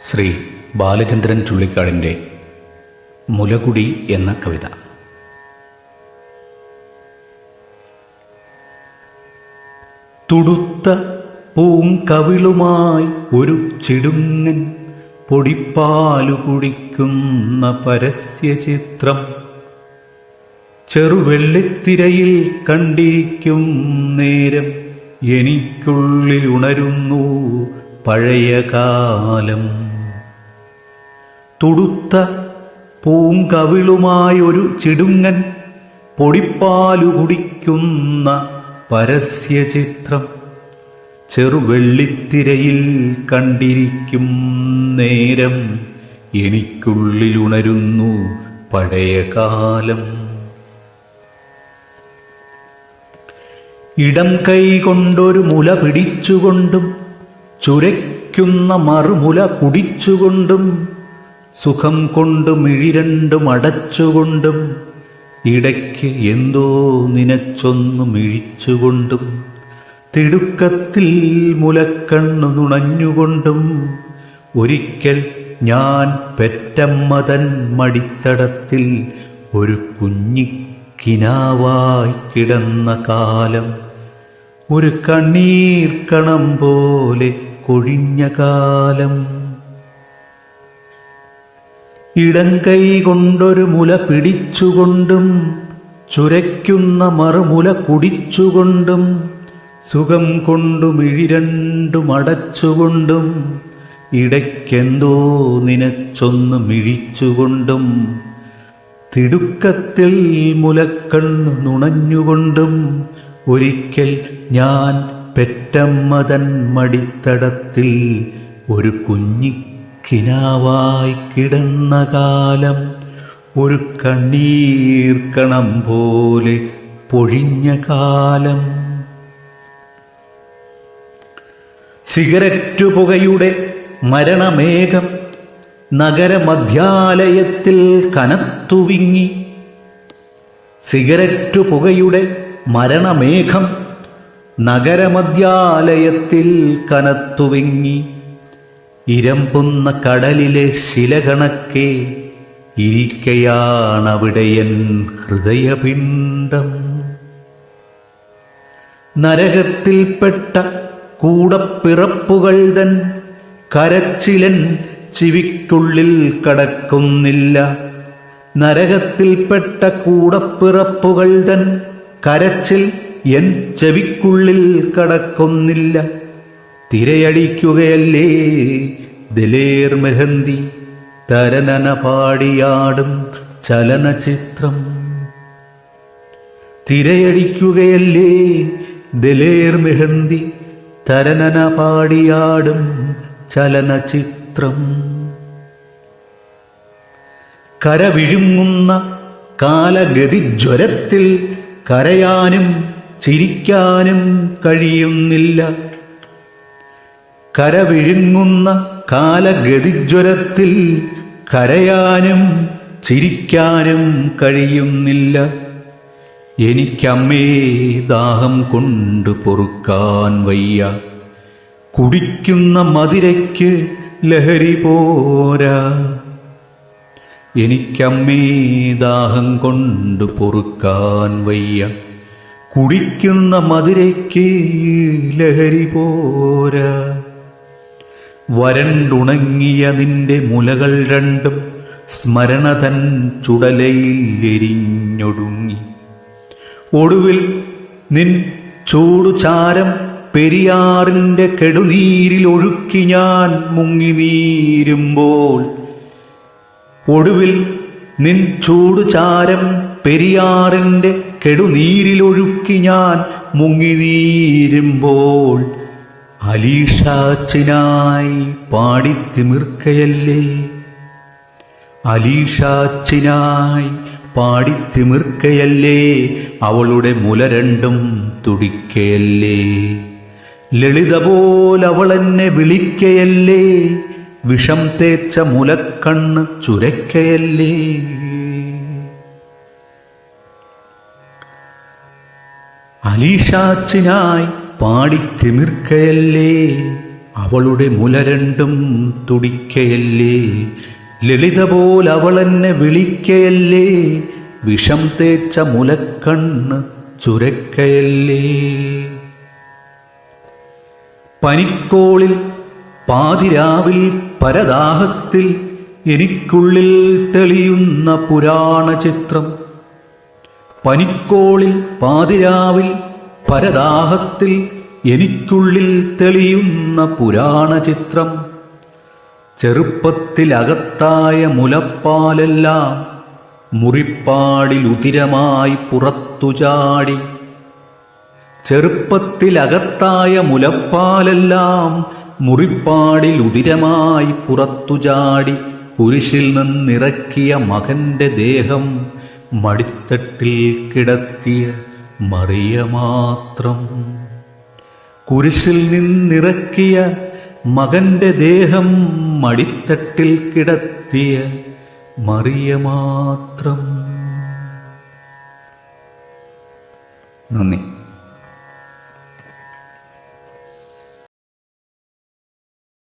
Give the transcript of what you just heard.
ശ്രീ ബാലചന്ദ്രൻ ചുള്ളിക്കാടിൻ്റെ മുലകുടി എന്ന കവിത. തുടുത്ത പൂങ്കവിളുമായി ഒരു ചിടുങ്ങൻ പൊടിപ്പാലു കുടിക്കുന്ന പരസ്യചിത്രം ചെറുവെള്ളിത്തിരയിൽ കണ്ടിരിക്കും നേരം എനിക്കുള്ളിലുണരുന്നു പഴയ കാലം. തുടുത്ത പൂങ്കവിളുമായൊരു ചിടുങ്ങൻ പൊടിപ്പാലു കുടിക്കുന്ന പരസ്യചിത്രം ചെറുവെള്ളിത്തിരയിൽ കണ്ടിരിക്കും നേരം എനിക്കുള്ളിലുണരുന്നു പഴയ കാലം. ഇടം കൈ കൊണ്ടൊരു മുല പിടിച്ചുകൊണ്ടും ചുരയ്ക്കുന്ന മറുമുല കുടിച്ചുകൊണ്ടും സുഖം കൊണ്ട് മിഴിരണ്ടും അടച്ചുകൊണ്ടും ഇടയ്ക്ക് എന്തോ നിനച്ചൊന്നു മിഴിച്ചുകൊണ്ടും തിടുക്കത്തിൽ മുലക്കണ്ണു നുണഞ്ഞുകൊണ്ടും ഒരിക്കൽ ഞാൻ പെറ്റമ്മതൻ മടിത്തടത്തിൽ ഒരു കുഞ്ഞിക്കിനാവായി കിടന്ന കാലം, ഒരു കണ്ണീർ കണം പോലെ കൊഴിഞ്ഞ കാലം. ഇടം കൈ കൊണ്ടൊരു മുല പിടിച്ചുകൊണ്ടും ചുരയ്ക്കുന്ന മറുമുല കുടിച്ചുകൊണ്ടും സുഖം കൊണ്ടു മിഴിരണ്ടും അടച്ചുകൊണ്ടും ഇടയ്ക്കെന്തോ നിനച്ചൊന്ന് മിഴിച്ചുകൊണ്ടും തിടുക്കത്തിൽ മുലക്കണ്ണു നുണഞ്ഞുകൊണ്ടും ഒരിക്കൽ ഞാൻ പെറ്റമ്മതൻ മടിത്തടത്തിൽ ഒരു കുഞ്ഞിക്കിനാവായി കിടന്ന കാലം, ഒരു കണ്ണീർ കണം പോലെ പൊഴിഞ്ഞ കാലം. സിഗരറ്റു പുകയുടെ മരണമേഘം നഗരമധ്യാലയത്തിൽ കനത്തുവിങ്ങി. സിഗരറ്റു പുകയുടെ മരണമേഘം നഗരമധ്യാലയത്തിൽ കനത്തുവിങ്ങി. ഇരമ്പുന്ന കടലിലെ ശിലകണക്കെ ഇരിക്കയാണവിടെയൻ ഹൃദയപിണ്ഡം. നരകത്തിൽപ്പെട്ട കൂടപ്പിറപ്പുകൾ തൻ കരച്ചിലൻ ചെവിക്കുള്ളിൽ കടക്കുന്നില്ല. നരകത്തിൽപ്പെട്ട കൂടപ്പിറപ്പുകൾ തൻ കരച്ചിൽ എൻ ചെവിക്കുള്ളിൽ കടക്കുന്നില്ല. തിരയടിക്കുകയല്ലേ ദിലേർ മെഹന്തി തരനന പാടിയാടും ചലനചിത്രം. തിരയടിക്കുകയല്ലേ ദിലേർ മെഹന്തി തരനന പാടിയാടും ചലനചിത്രം. കരവിഴുങ്ങുന്ന കാലഗതിജ്വരത്തിൽ കരയാനും ചിരിക്കാനും കഴിയുന്നില്ല. കരവിഴുങ്ങുന്ന കാലഗതിജ്വരത്തിൽ കരയാനും ചിരിക്കാനും കഴിയുന്നില്ല. എനിക്കമ്മേ ദാഹം കൊണ്ട് പൊറുക്കാൻ വയ്യ, കുടിക്കുന്ന മതിരയ്ക്ക് ലഹരി പോരാ. എനിക്കമ്മേ ദാഹം കൊണ്ട് പൊറുക്കാൻ വയ്യ, കുടിക്കുന്ന മതിരയ്ക്ക് ലഹരി പോരാ. വരണ്ടുണങ്ങിയ നിന്റെ മുലകൾ രണ്ടും സ്മരണതൻ ചുടലയിൽ എരിഞ്ഞൊടുങ്ങി. ഒടുവിൽ നിൻ ചൂടുചാരം പെരിയാറിന്റെ കെടുനീരിൽ ഒഴുക്കി ഞാൻ മുങ്ങി നീരുമ്പോൾ. ഒടുവിൽ നിൻ ചൂടുചാരം പെരിയാറിന്റെ കെടുനീരിലൊഴുക്കി ഞാൻ മുങ്ങി നീരുമ്പോൾ അലീഷാച്ചിനായി പാടിത്തിമിർക്കയല്ലേ, അലീഷാച്ചിനായി പാടിത്തിമിർക്കയല്ലേ, അവളുടെ മുല രണ്ടും തുടിക്കയല്ലേ. ലളിത പോലവളെന്നെ വിളിക്കയല്ലേ, വിഷം തേച്ച മുലക്കണ്ണ് ചുരക്കയല്ലേ. അലീഷാച്ചിനായി പാടിത്തിമിർക്കയല്ലേ, അവളുടെ മുല രണ്ടും തുടിക്കയല്ലേ, ലളിത പോലവളെന്നെ വിളിക്കയല്ലേ, വിഷം തേച്ച മുലക്കണ്ണ് ചുരക്കയല്ലേ. പനിക്കോളിൽ പാതിരാവിൽ പരദാഹത്തിൽ എനിക്കുള്ളിൽ തെളിയുന്ന പുരാണ ചിത്രം. പനിക്കോളിൽ പാതിരാവിൽ പരദാഹത്തിൽ എനിക്കുള്ളിൽ തെളിയുന്ന പുരാണ ചിത്രം. ചെറുപ്പത്തിലകത്തായ മുലപ്പാലെല്ലാം മുറിപ്പാടിലുതിരമായി പുറത്തുചാടി. ചെറുപ്പത്തിലകത്തായ മുലപ്പാലെല്ലാം മുറിപ്പാടിലുതിരമായി പുറത്തുചാടി. കുരിശിൽ നിന്നിറക്കിയ മകന്റെ ദേഹം മടിത്തട്ടിൽ കിടത്തിയ മറിയ മാത്രം. കുരിശിൽ നിന്നിറക്കിയ മകന്റെ ദേഹം മടിത്തട്ടിൽ കിടത്തിയ മറിയ മാത്രം. നന്ദി.